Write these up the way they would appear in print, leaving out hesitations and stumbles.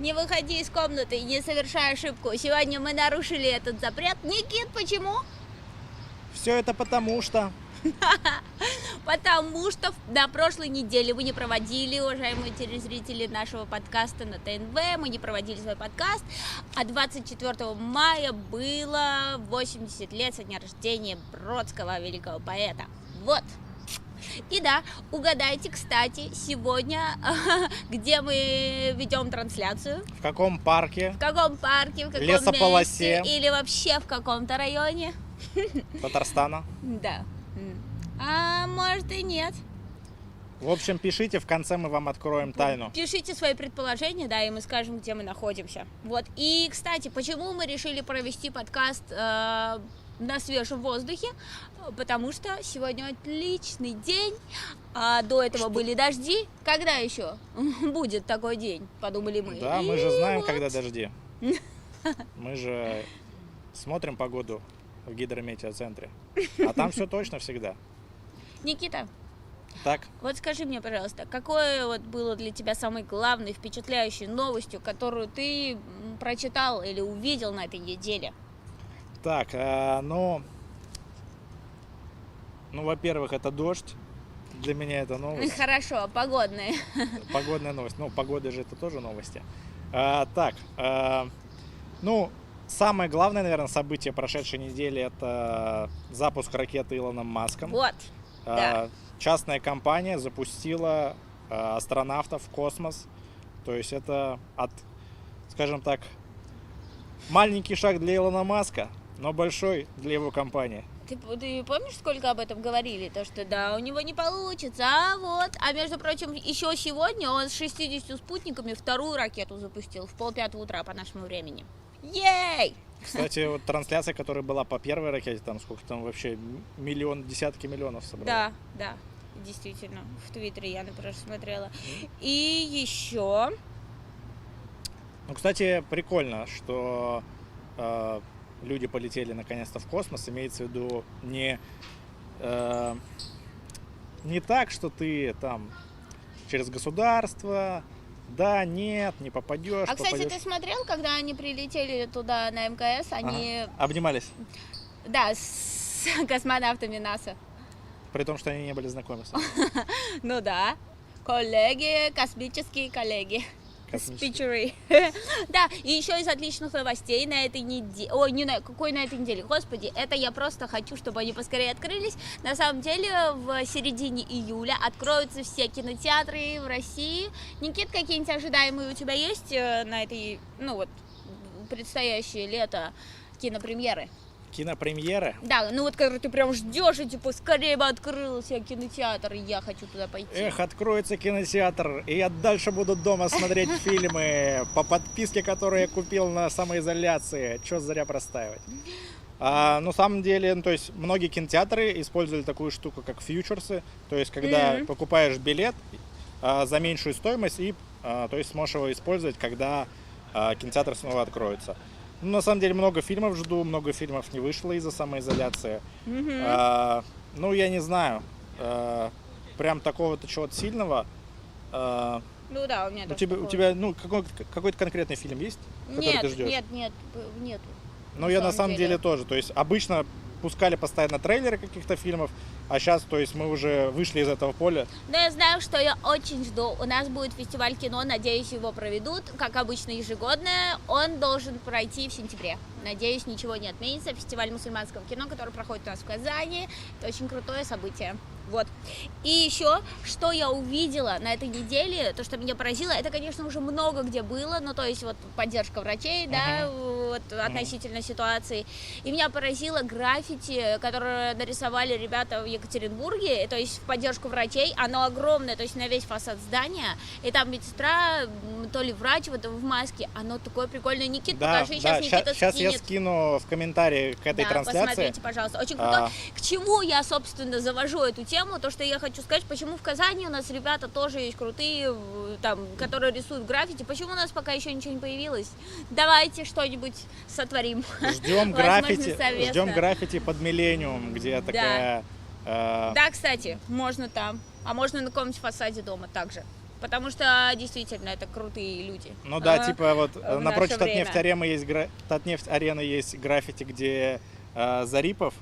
Не выходи из комнаты, не совершай ошибку. Сегодня мы нарушили этот запрет. Никит, почему? Все это потому что... Потому что на прошлой неделе вы не проводили, уважаемые телезрители нашего подкаста на ТНВ, мы не проводили свой подкаст, а 24 мая было 80 лет со дня рождения Бродского, великого поэта. Вот. И да, угадайте, кстати, сегодня, где мы ведем трансляцию. В каком парке? В каком парке, в каком лесополосе. месте, или вообще в каком-то районе. Татарстана. Да. А может и нет. В общем, пишите, в конце мы вам откроем тайну. Пишите свои предположения, да, и мы скажем, где мы находимся. Вот. И, кстати, почему мы решили провести подкаст на свежем воздухе? Потому что сегодня отличный день, а до этого были дожди. Когда еще будет такой день, подумали мы. Да, и мы же знаем, вот. когда дожди. Мы же смотрим погоду в гидрометеоцентре. А там все точно всегда. Никита, Так, вот скажи мне, пожалуйста, какое вот было для тебя самой главной, впечатляющей новостью, которую ты прочитал или увидел на этой неделе? так, во-первых, это дождь. Для меня это новость. Хорошо, погодные. Погодная новость. Ну, погода же это тоже новости. Самое главное, наверное, событие прошедшей недели — это запуск ракеты Илоном Маском. Вот, да. Частная компания запустила астронавтов в космос. То есть это скажем так, маленький шаг для Илона Маска, но большой для его компании. Ты помнишь, сколько об этом говорили? То, что да, у него не получится, а между прочим, еще сегодня он с 60 спутниками вторую ракету запустил в 4:30 утра по нашему времени. Ей! Кстати, вот трансляция, которая была по первой ракете, там сколько там вообще, десятки миллионов собрали. Да, действительно, в Твиттере я, например, смотрела. И еще... Ну, кстати, прикольно, что люди полетели наконец-то в космос. Имеется в виду не так, что ты там через государство, да, нет, не попадешь. кстати, ты смотрел, когда они прилетели туда на МКС, они... Обнимались? Да, с космонавтами НАСА. При том, что они не были знакомы. Ну да, коллеги, космические коллеги. Спичеры. Да, и еще из отличных новостей на этой неделе. Ой, какой на этой неделе? Господи, это я просто хочу, чтобы они поскорее открылись. На самом деле, в середине июля откроются все кинотеатры в России. Никит, какие-нибудь ожидаемые у тебя есть на этой, предстоящее лето кинопремьеры? Кинопремьеры? Да, который ты прям ждешь, и типа скорее бы открылся кинотеатр, и я хочу туда пойти. Эх, откроется кинотеатр, и я дальше буду дома смотреть фильмы по подписке, которую я купил на самоизоляции. Чё зря простаивать. На самом деле, то есть многие кинотеатры использовали такую штуку, как фьючерсы. То есть, когда покупаешь билет за меньшую стоимость, и то есть сможешь его использовать, когда кинотеатр снова откроется. На самом деле много фильмов жду, много фильмов не вышло из-за самоизоляции. Я не знаю, прям такого-то чего-то сильного. Ну да, у меня тоже у тебя какой-то конкретный фильм есть, который ты ждешь? Нет. Я на самом деле тоже. То есть обычно пускали постоянно трейлеры каких-то фильмов, а сейчас, то есть мы уже вышли из этого поля. Но я знаю, что я очень жду. У нас будет фестиваль кино, надеюсь, его проведут, как обычно, ежегодное. Он должен пройти в сентябре. Надеюсь, ничего не отменится. Фестиваль мусульманского кино, который проходит у нас в Казани. Это очень крутое событие. Вот. И еще, что я увидела на этой неделе, то, что меня поразило, это, конечно, уже много где было, то есть вот поддержка врачей, да, относительно ситуации. И меня поразило граффити, которое нарисовали ребята в Екатеринбурге, то есть в поддержку врачей. Оно огромное, то есть на весь фасад здания. И там медсестра, то ли врач вот в маске, оно такое прикольное. Никит, покажи, сейчас Никита сейчас скинет. Я скину в комментарии к этой трансляции. Посмотрите, пожалуйста. Очень круто. К чему я, собственно, завожу эту тему? То, что я хочу сказать, почему в Казани у нас ребята тоже есть крутые, там, которые рисуют граффити. Почему у нас пока еще ничего не появилось? Давайте что-нибудь сотворим. Ждем граффити под Миллениум, где такая... Да, кстати, можно там. А можно на каком-нибудь фасаде дома также. потому что действительно это крутые люди. Ну да, типа вот в напротив наше время. Татнефть-арены есть граффити, где Зарипов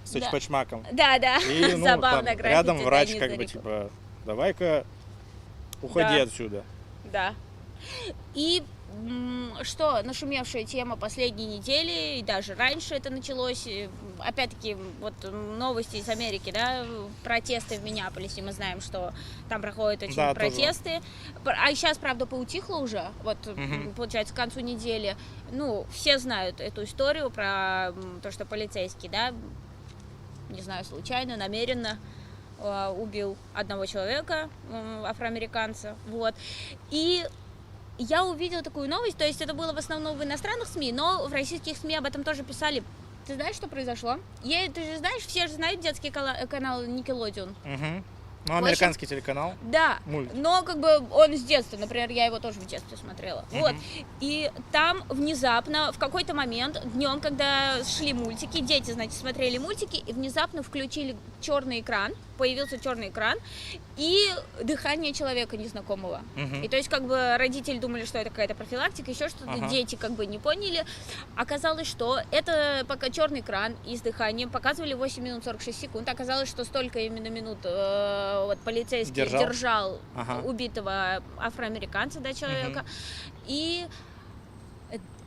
с Да. Эчпочмаком. Да, И, ну, забавно там граффити, рядом да, врач не как бы Зарипов. типа, давай-ка уходи Да. отсюда. Да. И что нашумевшая тема последней недели, и даже раньше это началось, опять-таки, вот новости из Америки, да, протесты в Миннеаполисе, мы знаем, что там проходят очень Да, тоже. протесты, а сейчас, правда, поутихло уже, вот, Мгм. получается, к концу недели, ну, все знают эту историю про то, что полицейский, да, не знаю, случайно, намеренно убил одного человека, афроамериканца, вот, и я увидела такую новость, то есть это было в основном в иностранных СМИ, но в российских СМИ об этом тоже писали. Ты знаешь, что произошло? Ты же знаешь, все же знают детский канал Nickelodeon. Мгм. Ну, американский телеканал. Да, Мульт. но как бы он с детства, например, я его тоже в детстве смотрела. Вот. И там внезапно, в какой-то момент, днем, когда шли мультики, дети, значит, смотрели мультики, и внезапно включили черный экран, появился черный экран, и дыхание человека незнакомого. Мгм. И то есть, как бы, родители думали, что это какая-то профилактика, еще что-то, Ага. дети как бы не поняли. Оказалось, что это пока черный экран и с дыханием показывали 8 минут 46 секунд. Оказалось, что столько именно минут вот полицейский держал Ага. убитого афроамериканца, да, человека. И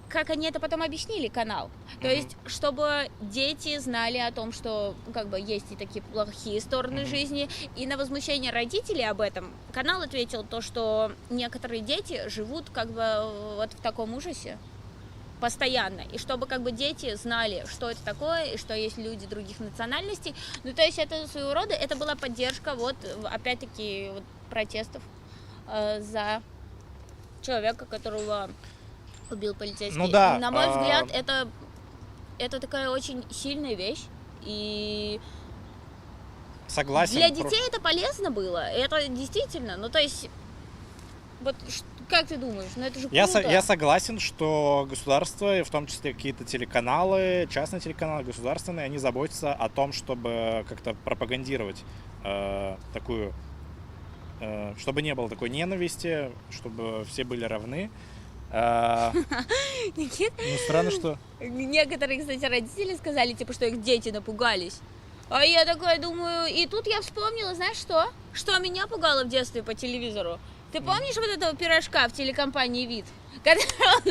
как они это потом объяснили, канал. То Мгм. есть, чтобы дети знали о том, что как бы есть и такие плохие стороны Мгм. жизни, и на возмущение родителей об этом канал ответил то, что некоторые дети живут как бы вот в таком ужасе постоянно, и чтобы как бы дети знали, что это такое, и что есть люди других национальностей. Ну, то есть это своего рода, это была поддержка вот опять-таки вот, протестов за человека, которого убил полицейский. Ну да, На мой взгляд, это такая очень сильная вещь, и Согласен. для детей это полезно было, это действительно, ну то есть, вот как ты думаешь, ну это же круто. Я согласен, что государство, и в том числе какие-то телеканалы, частные телеканалы, государственные, они заботятся о том, чтобы как-то пропагандировать такую, чтобы не было такой ненависти, чтобы все были равны. Никит, Ну, странно, что... некоторые, кстати, родители сказали, типа, что их дети напугались. А я такая думаю, и тут я вспомнила, знаешь что? Что меня пугало в детстве по телевизору? Ты помнишь вот этого пирожка в телекомпании «Вид»? Который он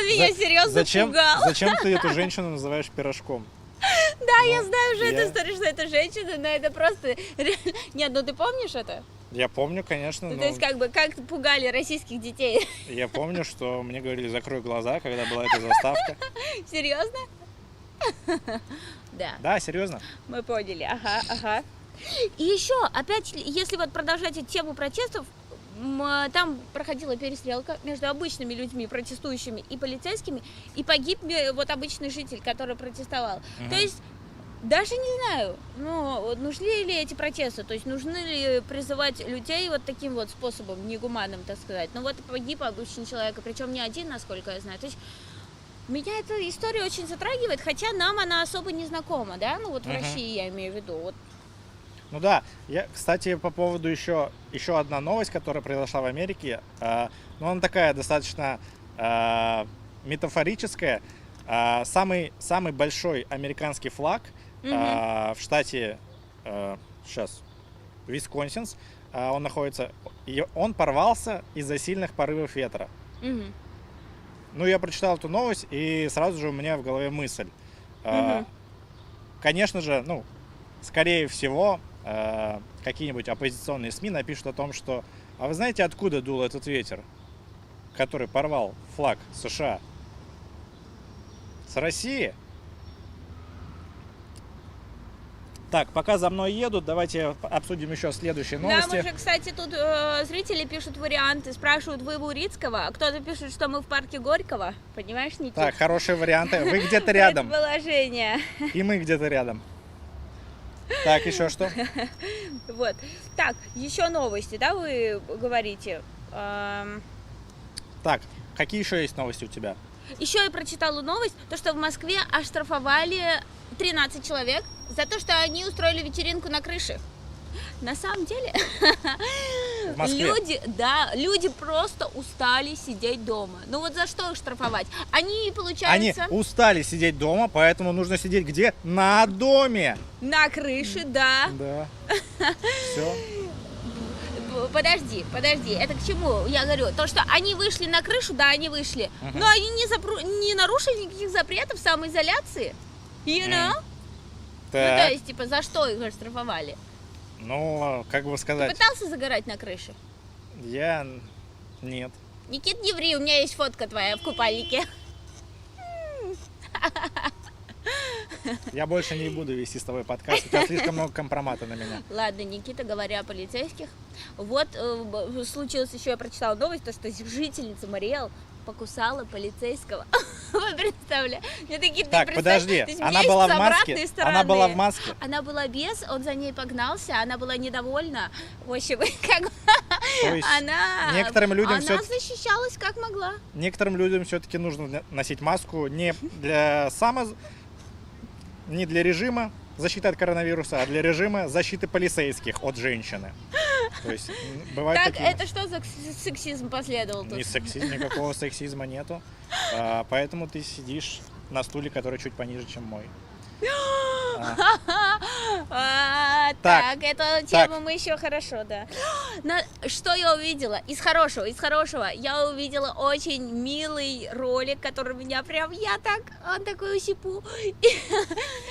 меня серьезно пугал. Зачем ты эту женщину называешь пирожком? Да, я знаю уже я- эту историю, что это женщина, но это просто... Нет, ну ты помнишь это? Я помню, конечно, Ну, но то есть как бы как пугали российских детей. я помню, что мне говорили «закрой глаза», когда была эта заставка. Серьезно? Да, Да, серьезно. мы поняли. Ага. И еще, опять, если вот продолжать эту тему протестов, там проходила перестрелка между обычными людьми, протестующими, и полицейскими, и погиб вот обычный житель, который протестовал. Мгм. То есть даже не знаю, ну, нужны ли эти протесты, то есть нужны ли призывать людей вот таким вот способом, негуманным, так сказать. Ну вот погиб обычный человек, причем не один, насколько я знаю. То есть меня эта история очень затрагивает, хотя нам она особо не знакома, да, ну вот в Мгм. России я имею в виду. Вот. Ну да, кстати, по поводу еще одна новость, которая произошла в Америке, ну она такая достаточно метафорическая. Самый большой американский флаг в штате, сейчас, Висконсин, он находится, и он порвался из-за сильных порывов ветра. Мгм. Ну, я прочитал эту новость, и сразу же у меня в голове мысль. Конечно же, ну, скорее всего, какие-нибудь оппозиционные СМИ напишут о том, что а вы знаете, откуда дул этот ветер, который порвал флаг США? С России? Так, пока за мной едут, давайте обсудим еще следующие новости. Нам уже, кстати, тут зрители пишут варианты, спрашивают, вы в Урицкого, а кто-то пишет, что мы в парке Горького, понимаешь, Никит? Так, хорошие варианты. Вы где-то рядом, Предположение. и мы где-то рядом. Так, еще что? Вот. Так, еще новости, да, вы говорите? Так, какие еще есть новости у тебя? Еще я прочитала новость, то, что в Москве оштрафовали 13 человек за то, что они устроили вечеринку на крыше. На самом деле, В Москве. люди просто устали сидеть дома. Ну вот за что их штрафовать? Они, Они получается, устали сидеть дома, поэтому нужно сидеть где? На доме. на крыше, да. Да. Все. Подожди, это к чему? Я говорю, то, что они вышли на крышу, да, они вышли, но они не нарушили никаких запретов самоизоляции. You know? Ну, то Так. есть, типа, за что их штрафовали? Ну, как бы Ты сказать, пытался загорать на крыше? я... Нет. Никит, не ври, у меня есть фотка твоя в купальнике. Я больше не буду вести с тобой подкаст, у тебя слишком много компромата на меня. Ладно, Никита, говоря о полицейских, вот случилось еще, я прочитала новость, то, что жительница Мариэл покусала полицейского. Вы представляете? Мне такие, ты Так, представь, подожди, то есть она есть была в с обратной маске? стороны. Она была в маске? Она была без, он за ней погнался, она была недовольна. В общем, как бы То есть она некоторым людям она всё- защищалась как могла. Некоторым людям все-таки нужно носить маску не для не для режима защиты от коронавируса, а для режима защиты полицейских от женщины. То есть бывает Так, такие... это что за сексизм последовал тут? Ни сексизм, никакого сексизма нету. Поэтому ты сидишь на стуле, который чуть пониже, чем мой. Так, эту тему мы еще хорошо, да. Что я увидела? Из хорошего, я увидела очень милый ролик, который меня прям, он такой усипу.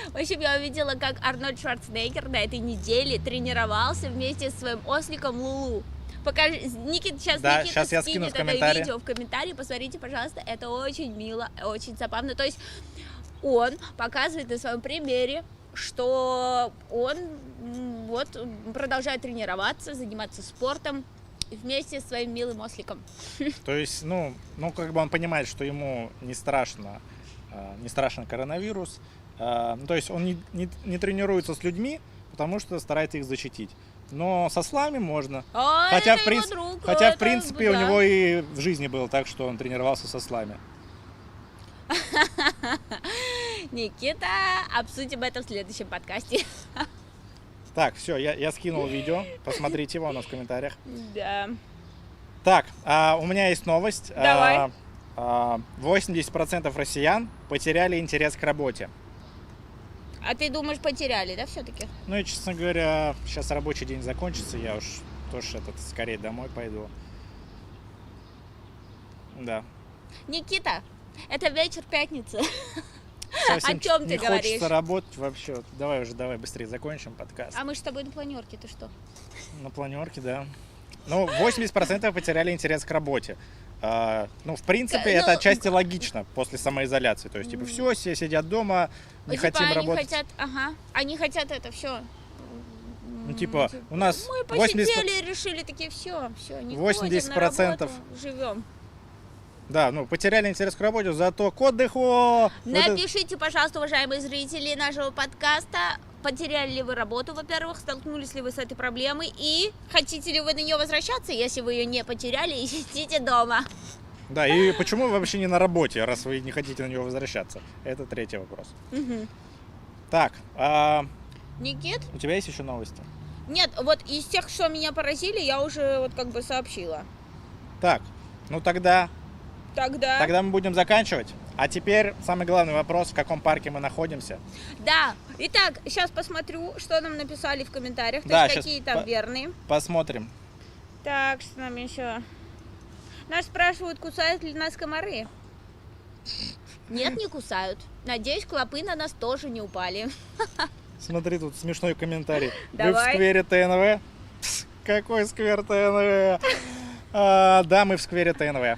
В общем, я увидела, как Арнольд Шварценеггер на этой неделе тренировался вместе со своим осликом Лулу. Покажи, Никита, Да, Никита сейчас я скину скинет в это комментарии. видео в комментарии, посмотрите, пожалуйста, это очень мило, очень забавно. То есть он показывает на своем примере, что он вот продолжает тренироваться, заниматься спортом вместе со своим милым осликом. То есть, ну, как бы он понимает, что ему не страшно коронавирус. То есть он не тренируется с людьми, потому что старается их защитить. Но со слами можно. Хотя, в принципе, у него и в жизни было так, что он тренировался со слами. Никита, обсудим это в следующем подкасте. Так, все, я скинул видео. Посмотрите его, оно в комментариях. Да. Так, у меня есть новость. Давай. 80% россиян потеряли интерес к работе. А ты думаешь, потеряли, да, все-таки? Ну и, честно говоря, сейчас рабочий день закончится, я уж тоже скорее домой пойду. Да. Никита, это вечер пятницы. Совсем О чем ты не говоришь? хочется работать вообще. Давай быстрее закончим подкаст. А мы же с тобой на планерке, ты что? На планерке, да. Ну, 80% потеряли интерес к работе. Ну, в принципе, это отчасти логично после самоизоляции. То есть, типа, все сидят дома, не хотим работать. Они хотят это все. Ну, типа, у нас мы посидели и решили такие, все, не 80% живем. Да, ну, потеряли интерес к работе, зато к отдыху. Напишите, пожалуйста, уважаемые зрители нашего подкаста, потеряли ли вы работу, во-первых, столкнулись ли вы с этой проблемой, и хотите ли вы на нее возвращаться, если вы ее не потеряли, и сидите дома. Да, и почему вы вообще не на работе, раз вы не хотите на нее возвращаться? Это третий вопрос. Угу. Так, Никит? у тебя есть еще новости? Нет, вот из тех, что меня поразили, я уже вот как бы сообщила. Так, ну тогда мы будем заканчивать. А теперь самый главный вопрос, в каком парке мы находимся. Да, итак, сейчас посмотрю, что нам написали в комментариях, то Да, есть какие там верные. Посмотрим. Так, что нам еще? Нас спрашивают, кусают ли нас комары. Нет, не кусают. Надеюсь, клопы на нас тоже не упали. Смотри, тут смешной комментарий. Давай. Вы в сквере ТНВ? Какой сквер ТНВ? Да, мы в сквере ТНВ.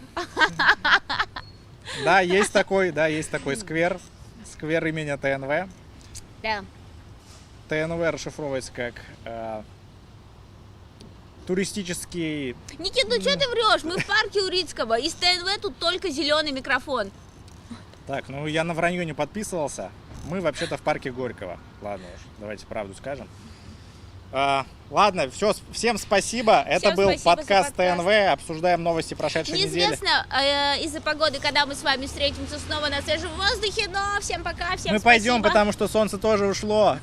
Да, есть такой сквер. Сквер имени ТНВ. Да. ТНВ расшифровывается как туристический... Никит, ну что ты врешь? Мы в парке Урицкого. Из ТНВ тут только зеленый микрофон. Так, ну я на вранье не подписывался. Мы вообще-то в парке Горького. Ладно уж, давайте правду скажем. Ладно, все, всем спасибо. Это был подкаст ТНВ. Обсуждаем новости прошедшей недели. Неизвестно из-за погоды, когда мы с вами встретимся снова на свежем воздухе, но всем пока, всем спасибо. Мы пойдем, потому что солнце тоже ушло.